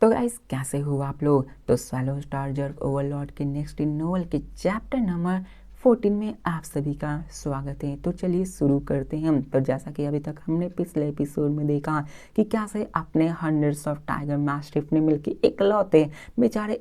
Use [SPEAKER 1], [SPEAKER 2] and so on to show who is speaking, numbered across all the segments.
[SPEAKER 1] तो गाइस कैसे हो आप लोग। तो स्वैलो स्टार जर्क ओवरलॉर्ड के नेक्स्ट इन नोवेल के चैप्टर नंबर 14 में आप सभी का स्वागत है। तो चलिए शुरू करते हैं। तो जैसा कि अभी तक हमने पिछले एपिसोड में देखा कि कैसे अपने हंड्रेड्स ऑफ टाइगर मैस्टिफ ने मिलकर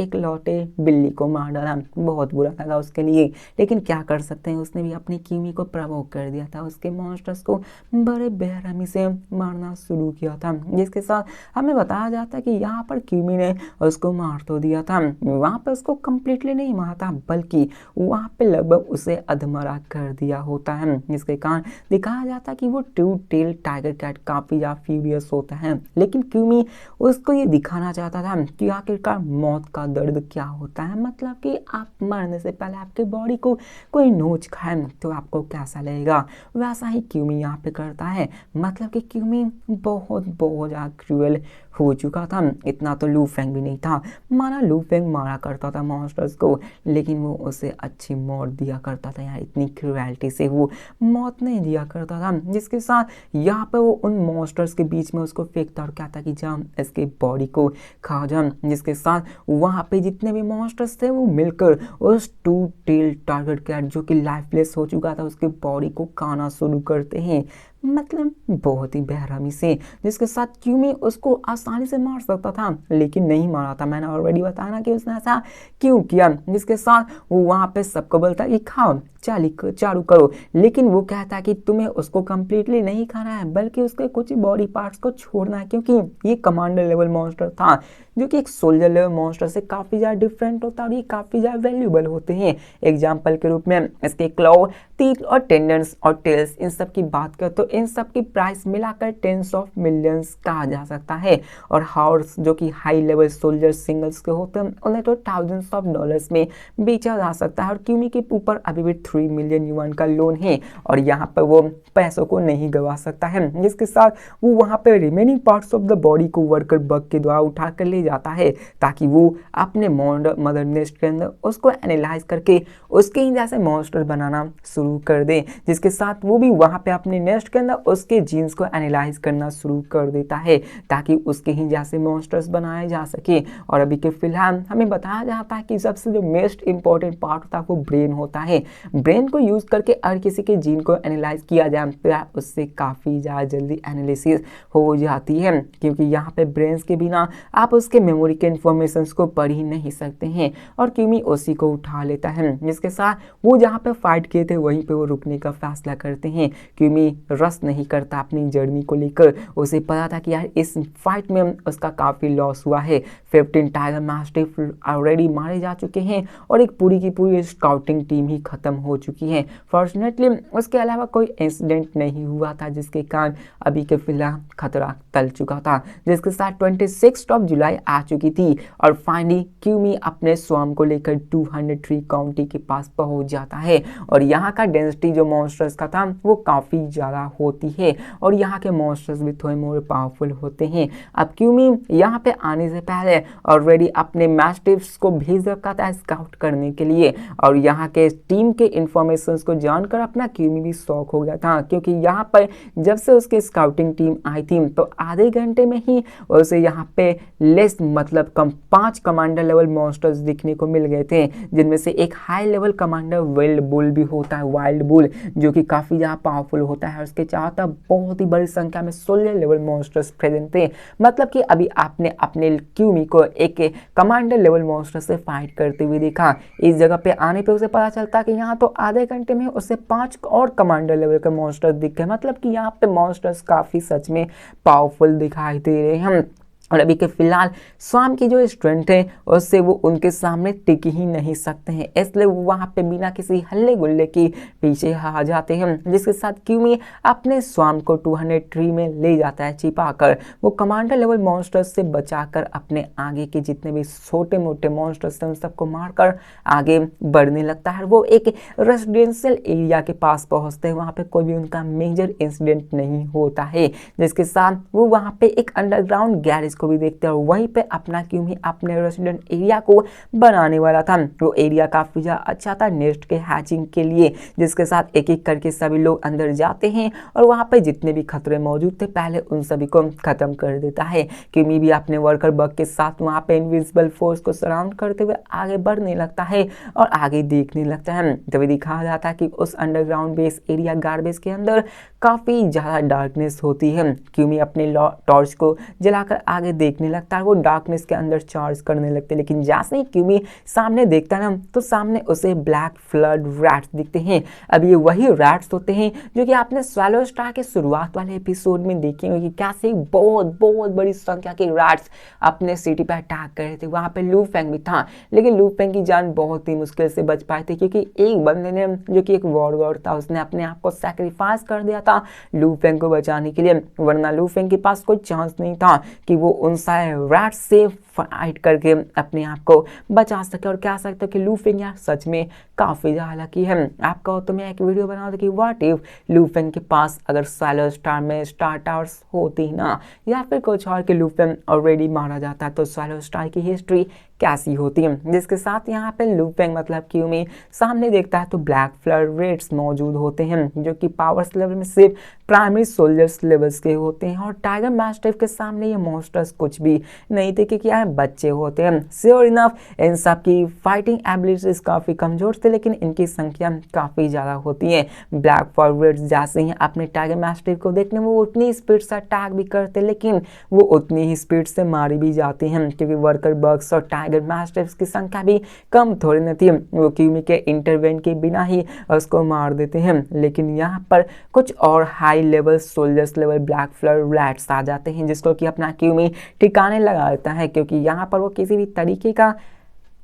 [SPEAKER 1] इकलौते बिल्ली को मार डाला। बहुत बुरा लगा उसके लिए, लेकिन क्या कर सकते हैं, उसने भी अपनी कीमी को प्रवोक कर दिया था। उसके मॉन्स्टर्स को बड़े बेरहमी से मारना शुरू किया था, जिसके साथ हमें बताया जाता है कि यहाँ पर कीमी ने उसको मार तो दिया था। वहाँ पे उसको कंप्लीटली नहीं मारा था, बल्कि वहाँ पे लगभग उसे अधमरा कर दिया होता है, जिसके कारण दिखाया जाता है कि वो टू टेल टाइगर कैट काफी ज्यादा फ्यूरियस होता है। लेकिन क्यूमी उसको ये दिखाना चाहता था कि आखिरकार मौत का दर्द क्या होता है, मतलब कि आप मरने से पहले आपके बॉडी को कोई नोच खाए तो आपको कैसा लगेगा। वैसा ही क्यूमी यहाँ पे करता है। मतलब कि क्यूमी बहुत ज्यादा क्रूएल हो चुका था। इतना तो लू फेंग भी नहीं था। माना लू फेंग मारा करता था मॉन्स्टर्स को, लेकिन वो उसे अच्छी मौत दिया करता था। यार इतनी क्रूएलिटी से वो मौत नहीं दिया करता था, जिसके साथ यहाँ पे वो उन मॉन्स्टर्स के बीच में उसको फेंकता और कहता कि जा इसके बॉडी को खा जा। जिसके साथ वहाँ पे जितने भी मॉन्स्टर्स थे वो मिलकर उस टू टेल टाइगर कैट जो कि लाइफलेस हो चुका था उसके बॉडी को खाना शुरू करते हैं। मतलब बहुत ही बेरहमी से, जिसके साथ क्यूमी उसको आसानी से मार सकता था, लेकिन नहीं मारा था। मैंने ऑलरेडी बताया ना कि उसने ऐसा क्यों किया। जिसके साथ वो वहाँ पे सबको बोलता कि खाओ चालू करो, लेकिन वो कहता है कि तुम्हें उसको कंप्लीटली नहीं खाना है, बल्कि उसके कुछ बॉडी पार्ट्स को छोड़ना है, क्योंकि ये कमांडर लेवल मॉन्स्टर था जो कि एक सोल्जर लेवल मॉन्स्टर से काफी ज्यादा डिफरेंट होता है और ये काफी ज्यादा वैल्यूएबल होते हैं। एग्जाम्पल के रूप में इसके क्लॉ, टीथ और टेंडन्स और टेल्स, इन सब की बात करें तो इन सब की प्राइस मिलाकर टेंस ऑफ मिलियंस कहा जा सकता है। और हॉर्स जो कि हाई लेवल सोल्जर सिंगल्स के होते हैं उन्हें तो थाउजेंड्स ऑफ डॉलर्स में बेचा जा सकता है। और क्यूमी के ऊपर अभी भी 3 मिलियन युआन का लोन है और यहाँ पर वो पैसों को नहीं गवा सकता है, जिसके साथ वो वहाँ पे remaining parts of the body को वर्कर बग के द्वारा उठा कर ले जाता है, ताकि वो अपने मदर नेस्ट के अंदर उसको एनालाइज करके उसके ही जैसे मॉन्स्टर बनाना शुरू कर दे। जिसके साथ वो भी वहाँ पे अपने नेस्ट के अंदर उसके जीन्स को एनालाइज करना शुरू कर देता है, ताकि उसके ही जैसे मॉन्स्टर्स बनाए जा सके। और अभी के फिलहाल हमें बताया जाता है कि सबसे जो मोस्ट इंपॉर्टेंट पार्ट होता है वो ब्रेन होता है। ब्रेन को यूज करके अगर किसी के जीन को एनालाइज किया जाए तो उससे काफी ज्यादा जल्दी एनालिसिस हो जाती है, क्योंकि यहाँ पे ब्रेन्स के बिना आप उसके मेमोरी के इंफॉर्मेशन को पढ़ ही नहीं सकते हैं। और क्यूमी उसी को उठा लेता है, जिसके साथ वो जहाँ पे फाइट किए थे वहीं पे वो रुकने का फैसला करते हैं। क्यूमी रस नहीं करता अपनी जर्नी को लेकर। उसे पता था कि यार इस फाइट में उसका काफी लॉस हुआ है। 15 टाइगर मैस्टिफ ऑलरेडी मारे जा चुके हैं और एक पूरी की पूरी स्काउटिंग टीम ही खत्म हो चुकी है। फॉर्चुनेटली उसके अलावा कोई इंसिडेंट नहीं हुआ था, जिसके कारण अभी के फिलहाल खतरा टल चुका था। जिसके साथ 26 ऑफ जुलाई आ चुकी थी और फाइनली क्यूमी अपने स्वाम को लेकर 203 काउंटी के पास पहुंच जाता है। और यहाँ का डेंसिटी जो मॉन्स्टर्स का था वो काफी ज्यादा होती है और यहाँ के मॉन्स्टर्स भी थोड़े मोर पावरफुल होते हैं। अब क्यूमी यहाँ पे आने से पहले ऑलरेडी अपने मैस्टिफ्स को भेज रखा था स्काउट करने के लिए, और यहाँ के टीम के इंफॉर्मेशन को जानकर अपना क्यूमी भी शॉक हो गया था, क्योंकि यहाँ पर जब से उसकी स्काउटिंग टीम आई थी तो आधे घंटे में ही उसे यहाँ पे लेस मतलब कम 5 कमांडर लेवल मॉन्स्टर्स दिखने को मिल गए थे, जिनमें से एक high level commander wild bull भी होता है, वाइल्ड बुल जो कि काफी ज्यादा पावरफुल होता है। उसके चाहता बहुत ही बड़ी संख्या में 16 लेवल मॉन्स्टर्स प्रेजेंट थे। मतलब कि अभी आपने अपने क्यूमी को एक कमांडर लेवल मॉन्स्टर से फाइट करते हुए देखा। इस जगह पे आने पे उसे पता चलता कि यहाँ तो आधे घंटे में उसे 5 और कमांडर लेवल के मॉन्स्टर्स दिख गए। मतलब कि यहाँ पे मॉन्स्टर्स काफी सच में पावरफुल दिखाई दे रहे हैं। और अभी के फिलहाल स्वाम की जो स्ट्रेंथ है उससे वो उनके सामने टिक ही नहीं सकते हैं, इसलिए वो वहाँ पे बिना किसी हल्ले गुल्ले के पीछे आ जाते हैं। जिसके साथ क्यूमी अपने स्वाम को 203 में ले जाता है छिपाकर। वो कमांडर लेवल मॉन्स्टर्स से बचाकर अपने आगे के जितने भी छोटे मोटे मॉन्स्टर्स हैं उन सबको मारकर आगे बढ़ने लगता है। वो एक रेसिडेंशियल एरिया के पास पहुंचते हैं, वहाँ पे कोई भी उनका मेजर इंसिडेंट नहीं होता है। जिसके साथ वो वहाँ पे एक अंडरग्राउंड गैरेज को भी देखते हैं। और वहीं पे अपना क्यूमी अपने रेसिडेंट एरिया को बनाने वाला था। वो एरिया काफी ज्यादा अच्छा था नेस्ट के हैचिंग के लिए, जिसके साथ एक एक करके सभी लोग अंदर जाते हैं और वहां पे जितने भी खतरे मौजूद थे पहले उन सभी को खत्म कर देता है। क्यूमी भी अपने वर्कर बग के साथ वहां पे इनविजिबल फोर्स को सराउंड करते हुए आगे बढ़ने लगता है और आगे देखने लगता है। तभी दिखाया जाता है कि उस अंडरग्राउंड बेस एरिया गार्बेज के अंदर काफी ज्यादा डार्कनेस होती है। क्यूमी अपने टॉर्च को जलाकर आगे देखने लगता है, वो डार्कनेस के अंदर चार्ज करने लगते हैं। लेकिन जैसे ही क्यूमी सामने देखता है ना तो सामने उसे ब्लैक फ्लड रैट्स दिखते हैं। अब ये वही रैट्स होते हैं जो कि आपने स्वैलो स्टार के शुरुआत वाले एपिसोड में देखे होंगे कि कैसे बहुत बहुत बड़ी संख्या के रैट्स अपने सिटी पर अटैक कर रहे थे। वहां पे लू फेंग भी था, लेकिन लू फेंग की जान बहुत ही मुश्किल से बच पाए थे क्योंकि एक बंदे ने जो कि एक वॉरगॉड था उसने अपने आप को सैक्रिफाइस कर दिया था लू फेंग को बचाने के लिए, वरना लू फेंग के पास कोई चांस नहीं था कि वो उन सारे रैट्स से फाइट करके अपने आप को बचा सके। और कह सकते हो कि लू फेंग यार सच में काफी ज्यादा लकी है। आपका तो मैं एक वीडियो बना दूं कि व्हाट इफ लू फेंग के पास अगर स्वैलो स्टार में स्टार टावर्स होती ना या फिर कुछ और के लू फेंग ऑलरेडी मारा जाता तो स्वैलो स्टार की हिस्ट्री कैसी होती है। जिसके साथ यहाँ पे लू फेंग मतलब क्यूमी सामने देखता है तो ब्लैक फ्लड रेट्स मौजूद होते हैं जो कि पावर्स लेवल में सिर्फ प्राइमरी सोल्जर्स लेवल्स के होते हैं। और टाइगर मैस्टिफ के सामने ये मॉन्स्टर्स कुछ भी नहीं थे क्योंकि यहाँ बच्चे होते हैं। श्योर इनफ इन सब की फाइटिंग एबिलिटीज काफी कमजोर थे, लेकिन इनकी संख्या काफी ज्यादा होती है। ब्लैक फॉरवर्ड जैसे ही अपने टाइगर मैस्टिफ को देखने वो उतनी स्पीड से अटैक भी करते, लेकिन वो उतनी ही स्पीड से मारी भी जाती हैं क्योंकि वर्कर बग्स और टाइगर मैस्टिफ्स की संख्या भी कम थोड़ी न थी। वो क्यूमी के इंटरवेंट के बिना ही उसको मार देते हैं। लेकिन यहाँ पर कुछ और high level soldiers level black flood rats आ जाते हैं जिसको कि अपना क्यूमी ठिकाने लगा देता है क्योंकि यहाँ पर वो किसी भी तरीके का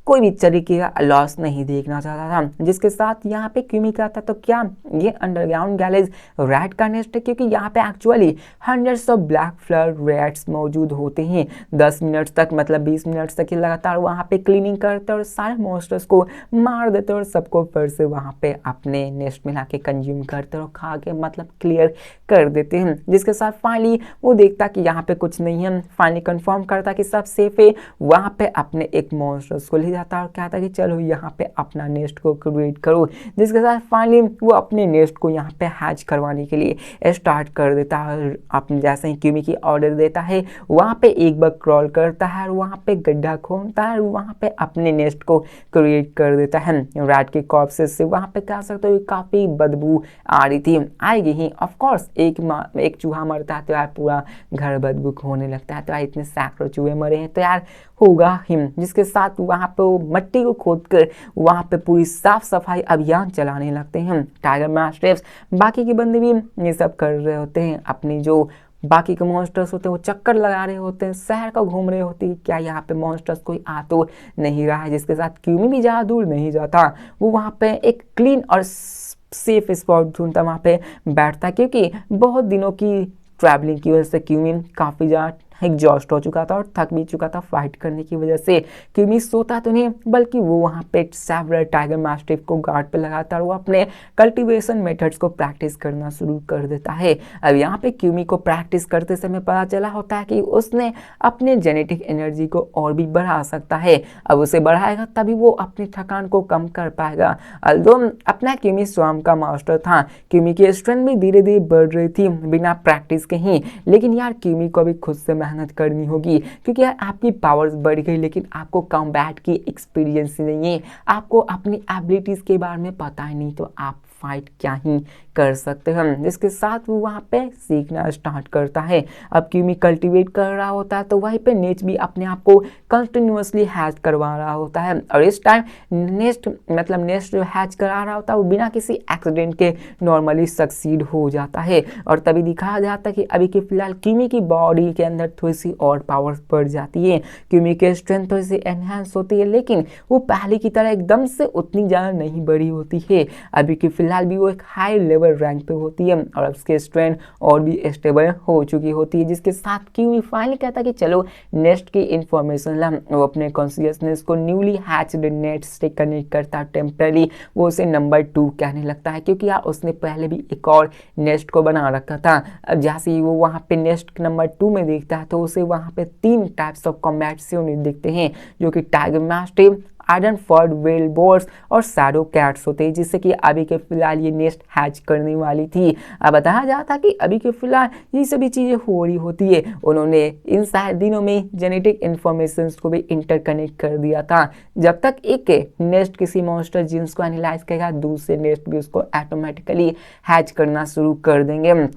[SPEAKER 1] कोई भी तरीके का लॉस नहीं देखना चाहता था। जिसके साथ यहाँ पे क्यूमी का था तो क्या ये अंडरग्राउंड गैलेज रैट का नेस्ट है क्योंकि यहाँ पे actually hundreds of black flood rats मौजूद होते हैं। 10 मिनट तक मतलब 20 मिनट तक ही लगातार वहाँ पे क्लीनिंग करते और सारे मॉन्स्टर्स को मार देते और सबको फिर से वहाँ पे अपने नेस्ट में लाके कंज्यूम करते और खा के मतलब क्लियर कर देते हैं। जिसके साथ फाइनली वो देखता कि यहाँ पे कुछ नहीं है, फाइनली कंफर्म करता कि सब सेफ है, वहाँ पे अपने एक मॉन्स्टर्स को जाता और कहता कि चलो यहाँ पे अपना नेस्ट को क्रिएट करो। जिसके साथ फाइनली वो अपने नेस्ट को यहाँ पे हैच करवाने के लिए स्टार्ट कर देता है। अपने जैसे ही क्यूमी की ऑर्डर देता है वहाँ पे एक बार क्रॉल करता है और वहाँ पे गड्ढा खोदता है और वहाँ पे अपने नेस्ट को क्रिएट कर देता है। रैट के कॉर्प्सेस से वहाँ पे कह सकते हो काफी बदबू आ रही थी, आएगी ही ऑफकोर्स। एक चूहा मरता है तो यार पूरा घर बदबू होने लगता है, तो यार इतने सैकड़ों चूहे मरे हैं तो यार होगा ही। जिसके साथ वहाँ पे वो मट्टी को खोदकर वहाँ पे पूरी साफ सफाई अभियान चलाने लगते हैं। टाइगर मैस्टिफ्स बाकी के बंदे भी ये सब कर रहे होते हैं, अपनी जो बाकी के मॉन्स्टर्स होते हैं वो चक्कर लगा रहे होते हैं, शहर का घूम रहे होते हैं क्या यहाँ पे मॉन्स्टर्स कोई आ तो नहीं रहा है। जिसके साथ क्यूमी भी ज़्यादा दूर नहीं जाता, वो वहाँ पे एक क्लीन और सेफ स्पॉट ढूंढता वहाँ पे बैठता क्योंकि बहुत दिनों की ट्रैवलिंग की वजह से क्यूमी काफ़ी ज़्यादा एग्जॉस्ट हो चुका था और थक भी चुका था फाइट करने की वजह से। क्यूमी सोता तो नहीं बल्कि वो वहाँ पे सेवरल टाइगर मैस्टिफ को गार्ड पे लगाता और वो अपने कल्टीवेशन मेथड्स को प्रैक्टिस करना शुरू कर देता है। अब यहाँ पे क्यूमी को प्रैक्टिस करते समय पता चला होता है कि उसने अपने जेनेटिक एनर्जी को और भी बढ़ा सकता है। अब उसे बढ़ाएगा तभी वो अपनी थकान को कम कर पाएगा। अल्दो अपना क्यूमी स्वयं का मास्टर था, क्यूमी की स्ट्रेंथ भी धीरे धीरे बढ़ रही थी बिना प्रैक्टिस के ही। लेकिन यार क्यूमी को भी खुद से मेहनत करनी होगी क्योंकि यार आपकी पावर्स बढ़ गई लेकिन आपको कॉम्बैट की एक्सपीरियंस नहीं है, आपको अपनी एबिलिटीज के बारे में पता ही नहीं, तो आप फाइट क्या ही कर सकते हैं। जिसके साथ वो वहाँ पे सीखना स्टार्ट करता है। अब क्यूमी कल्टीवेट कर रहा होता है तो वहीं पे नेस्ट भी अपने आप को कंटिन्यूअसली हैच करवा रहा होता है और इस टाइम नेस्ट जो हैच करा रहा होता है वो बिना किसी एक्सीडेंट के नॉर्मली सक्सीड हो जाता है। और तभी दिखाया जाता है कि अभी के फिलहाल क्यूमी की बॉडी के अंदर थोड़ी सी और पावर्स बढ़ जाती है, क्यूमी की स्ट्रेंथ थोड़ी सी एनहांस होती है, लेकिन वो पहले की तरह एकदम से उतनी ज़्यादा नहीं बढ़ी होती है। अभी के फिलहाल फिलहाल भी वो एक हाई लेवल रैंक पे होती है और उसके स्ट्रेंथ और भी स्टेबल हो चुकी होती है, जिसके साथ क्यूमी फाइनली कहता है कि चलो नेस्ट की इंफॉर्मेशन ला। वो अपने कॉन्शियसनेस को न्यूली हैच्ड नेट से कनेक्ट करता, टेम्पररी वो उसे नंबर 2 कहने लगता है, क्योंकि यार उसने पहले भी एक और नेस्ट को बना रखा था। अब जैसे ही वो वहाँ पे नेस्ट नंबर 2 में देखता है तो उसे वहाँ पे 3 टाइप्स ऑफ कॉम्बैट यूनिट दिखते हैं, जो कि टाइगर मैस्टिफ, आइडनफोर्ड वेल बोर्स और शैडो कैट्स होते हैं, जिससे कि अभी के फिलहाल ये नेस्ट हैच करने वाली थी। अब बताया जाता कि अभी के फिलहाल ये सभी चीज़ें हो रही होती है। उन्होंने इन सारे दिनों में जेनेटिक इंफॉर्मेशन को भी इंटरकनेक्ट कर दिया था। जब तक एक नेस्ट किसी मॉन्स्टर जीन्स को एनालाइज करेगा, दूसरे नेस्ट भी उसको ऑटोमेटिकली हैच करना शुरू कर देंगे।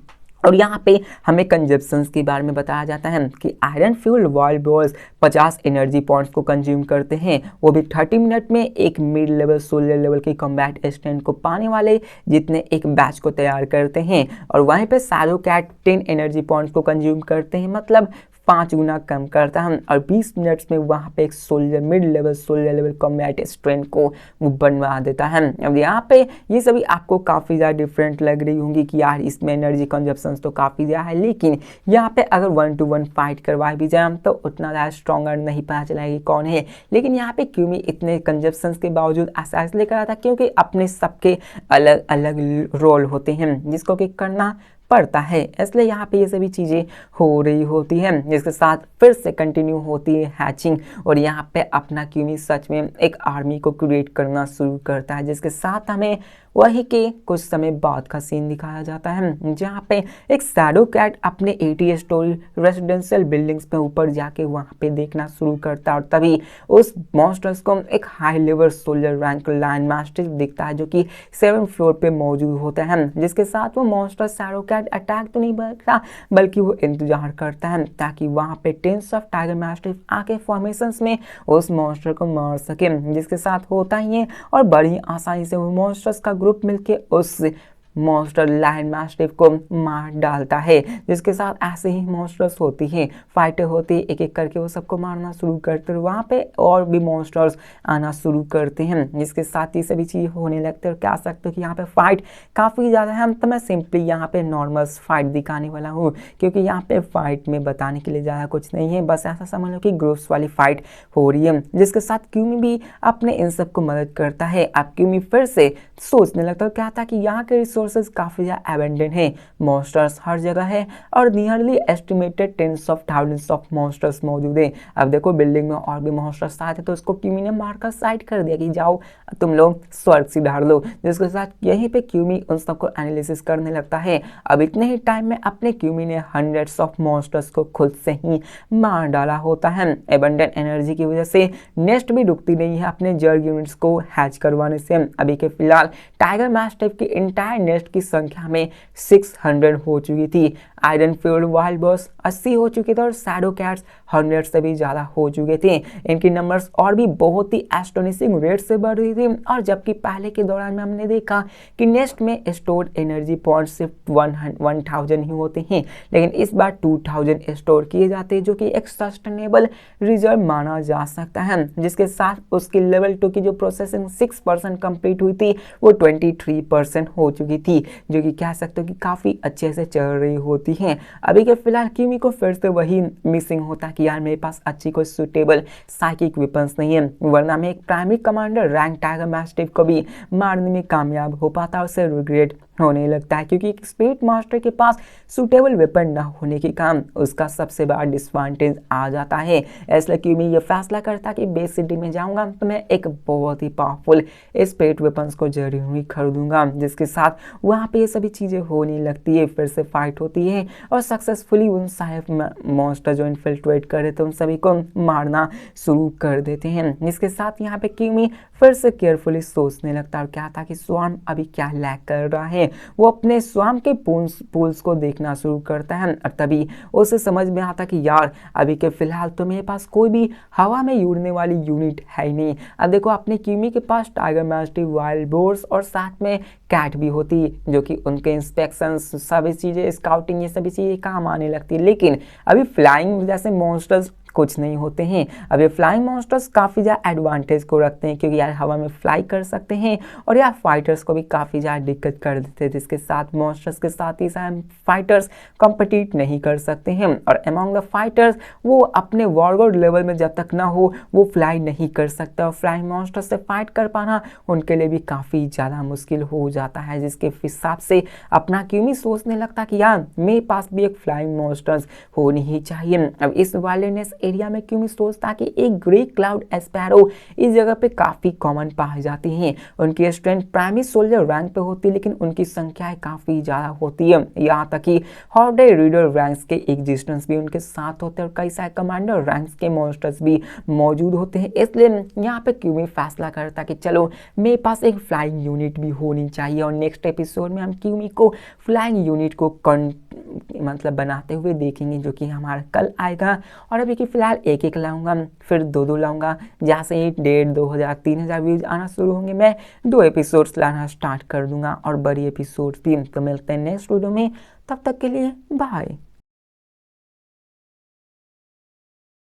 [SPEAKER 1] और यहाँ पे हमें कंजप्शंस के बारे में बताया जाता है कि iron fuel wild balls 50 energy points को कंज्यूम करते हैं, वो भी 30 मिनट में एक मिड लेवल सोलर लेवल की कॉम्बैट स्टैंड को पाने वाले जितने एक बैच को तैयार करते हैं। और वहीं पे शैडो कैट 10 एनर्जी पॉइंट्स को कंज्यूम करते हैं, मतलब 5 गुना कम करता है। और 20 मिनट्स में वहाँ पे एक soldier mid level soldier level combat strength को वो बनवा देता है। अब यहाँ पे ये सभी आपको काफ़ी ज़्यादा डिफरेंट लग रही होंगी कि यार इसमें एनर्जी कंजप्शन तो काफ़ी ज़्यादा है, लेकिन यहाँ पे अगर 1 to 1 फाइट करवाए भी जाए तो उतना ज़्यादा स्ट्रॉन्गर नहीं पता चलेगी कौन है। लेकिन यहाँ पे क्यूमी इतने कंजप्शन के बावजूद ऐसा इसलिए करा था क्योंकि अपने सबके अलग अलग रोल होते हैं जिसको कि करना पड़ता है, इसलिए यहाँ पे ये सभी चीज़ें हो रही होती हैं। जिसके साथ फिर से कंटिन्यू होती है हैचिंग और यहाँ पे अपना क्यूमी सच में एक आर्मी को क्रिएट करना शुरू करता है, जिसके साथ हमें वही के कुछ समय बाद का सीन दिखाया जाता है, जहाँ पे एक शैडो कैट अपने 80 स्टोरी रेजिडेंशियल बिल्डिंग्स पे ऊपर जाके वहाँ पे देखना शुरू करता है। और तभी उस मॉन्स्टर्स को एक high level soldier rank line master दिखता है, जो कि 7th फ्लोर पे मौजूद होता है। जिसके साथ वो मॉन्स्टर शैडो कैट अटैक तो नहीं करता, बल्कि वो इंतजार करता है ताकि वहाँ पे टेंस ऑफ टाइगर मास्टिफ आके फॉर्मेशंस में उस मॉन्स्टर को मार सके। जिसके साथ होता ही है और बड़ी आसानी से वो मॉन्स्टर्स का ग्रुप मिलके उस मॉन्स्टर लायन मास्टिफ को मार डालता है। जिसके साथ ऐसे ही मॉन्स्टर्स होती हैं, फाइटें होती है, एक एक करके वो सबको मारना शुरू करते हैं। वहाँ पे और भी मॉन्स्टर्स आना शुरू करते हैं, जिसके साथ ये सभी चीज़ होने लगते हैं। और कह सकते हो कि यहाँ पे फाइट काफ़ी ज़्यादा है, तो मैं सिंपली यहाँ पे नॉर्मल फाइट दिखाने वाला हूँ, क्योंकि यहाँ पे फाइट में बताने के लिए ज़्यादा कुछ नहीं है। बस ऐसा समझ लो कि ग्रुप्स वाली फाइट हो रही है, जिसके साथ क्यूमी भी अपने इन सब को मदद करता है। अब क्यूमी फिर से सोचने लगता है, क्या था कि यहाँ के रिसोर्सेज काफ़ी ज़्यादा एबेंडेंट है, मॉन्स्टर्स हर जगह है और nearly estimated tens of thousands of monsters मौजूद है। अब देखो बिल्डिंग में और भी मॉन्स्टर्स आए थे, तो उसको क्यूमी ने मारकर साइड कर दिया कि जाओ तुम लोग स्वर्ग सिधार लो। जिसके साथ यहीं पे क्यूमी उन सबको एनालिसिस करने लगता है। अब इतने ही टाइम में अपने क्यूमी ने हंड्रेड्स ऑफ मॉन्स्टर्स को खुद से ही मार डाला होता है। एबेंडेंट एनर्जी की वजह से नेस्ट भी रुकती नहीं है अपने जर्ग यूनिट्स को हैच करवाने से। अभी के फिलहाल टाइगर मैस्टिफ की इंटायर नेस्ट की संख्या में 600 हो चुकी थी। आयरन फ्यूल्ड वाइल्ड बॉस 80 हो चुके थे और शैडो कैट्स 100 से भी ज़्यादा हो चुके थे। इनकी नंबर्स और भी बहुत ही एस्टोनिशिंग रेट से बढ़ रही थी। और जबकि पहले के दौरान में हमने देखा कि नेस्ट में स्टोर्ड एनर्जी पॉइंट सिर्फ 1000 ही होते हैं, लेकिन इस बार 2000 स्टोर किए जाते हैं, जो कि एक सस्टेनेबल रिजर्व माना जा सकता है। जिसके साथ उसकी लेवल 2 की जो प्रोसेसिंग 6% कंप्लीट हुई थी, वो 23% हो चुकी थी, जो कि कह सकते हो कि काफ़ी अच्छे से चल रही होती हैं। अभी के फिलहाल क्यूमी को फिर से वही मिसिंग होता कि यार मेरे पास अच्छी कोई सुटेबल साइकिक वेपन्स नहीं है, वरना मैं एक primary commander rank tiger mastiff को भी मारने में कामयाब हो पाता। उसे रिग्रेट होने लगता है, क्योंकि एक स्पीड मास्टर के पास सुटेबल वेपन ना होने के कारण उसका सबसे बड़ा डिसएडवांटेज आ जाता है। इसलिए क्यूमी ये फैसला करता कि बेस सिटी में जाऊंगा तो मैं एक बहुत ही पावरफुल स्पीड वेपन्स को जरूर ही खरीदूंगा। जिसके साथ वहाँ पे ये सभी चीज़ें होने लगती है, फिर से फाइट होती है और सक्सेसफुली उन सारे मॉन्स्टर जो इन्फिल्ट्रेट कर रहे थे उन सभी को मारना शुरू कर देते हैं। जिसके साथ यहाँ पे क्यूमी फिर से केयरफुली सोचने लगता है और क्या था कि स्वाम अभी क्या लैक कर रहा है। वो अपने स्वाम के पूल्स को देखना शुरू करता है और तभी उसे समझ में आता कि यार अभी के फिलहाल तो मेरे पास कोई भी हवा में उड़ने वाली यूनिट है ही नहीं। अब देखो अपने क्यूमी के पास टाइगर मैस्टिफ वाइल्ड बोर्स और साथ में कैट भी होती, जो कि उनके इंस्पेक्शन सभी चीज़ें स्काउटिंग ये सभी चीज़ें काम आने लगती है। लेकिन अभी फ्लाइंग जैसे मॉन्स्टर्स कुछ नहीं होते हैं। अब ये फ्लाइंग मॉन्स्टर्स काफ़ी ज़्यादा एडवांटेज को रखते हैं क्योंकि यार हवा में फ्लाई कर सकते हैं और यार फाइटर्स को भी काफ़ी ज़्यादा दिक्कत कर देते हैं, जिसके साथ मॉन्स्टर्स के साथ ही साथ फाइटर्स कॉम्पिटिट नहीं कर सकते हैं। और अमॉन्ग द फाइटर्स वो अपने वॉरगॉड लेवल में जब तक ना हो वो फ्लाई नहीं कर सकता और फ्लाइंग मॉन्स्टर्स से फाइट कर पाना उनके लिए भी काफ़ी ज़्यादा मुश्किल हो जाता है, जिसके हिसाब से अपना क्यूमी सोचने लगता कि यार मेरे पास भी एक फ्लाइंग मॉन्स्टर्स होनी ही चाहिए। अब इस वाइल्डनेस एरिया में क्यूमी सोचता कि एक ग्रे क्लाउड एस्पैरो इस जगह पे काफ़ी कॉमन पाई जाती हैं। उनकी स्ट्रेंथ प्राइमरी सोल्जर रैंक पे होती है लेकिन उनकी संख्याएं काफ़ी ज़्यादा होती है, यहाँ तक कि हॉर्डे रीडर रैंक्स के एग्जिस्टेंस भी उनके साथ होते हैं और कई सारे कमांडर रैंक्स के मॉन्स्टर्स भी मौजूद होते हैं। इसलिए यहाँ पे क्यूमी फैसला करता कि चलो मेरे पास एक फ्लाइंग यूनिट भी होनी चाहिए और नेक्स्ट एपिसोड में हम क्यूमी को फ्लाइंग यूनिट को मतलब बनाते हुए देखेंगे, जो कि हमारा कल आएगा। और अभी कि फिलहाल एक एक लाऊंगा, फिर दो दो लाऊंगा, जहाँ से 1,500, 2,000, 3,000 व्यूज आना शुरू होंगे मैं 2 एपिसोड्स लाना स्टार्ट कर दूंगा और बड़ी एपिसोड्स भी। तो मिलते हैं नेक्स्ट वीडियो में, तब तक के लिए बाय।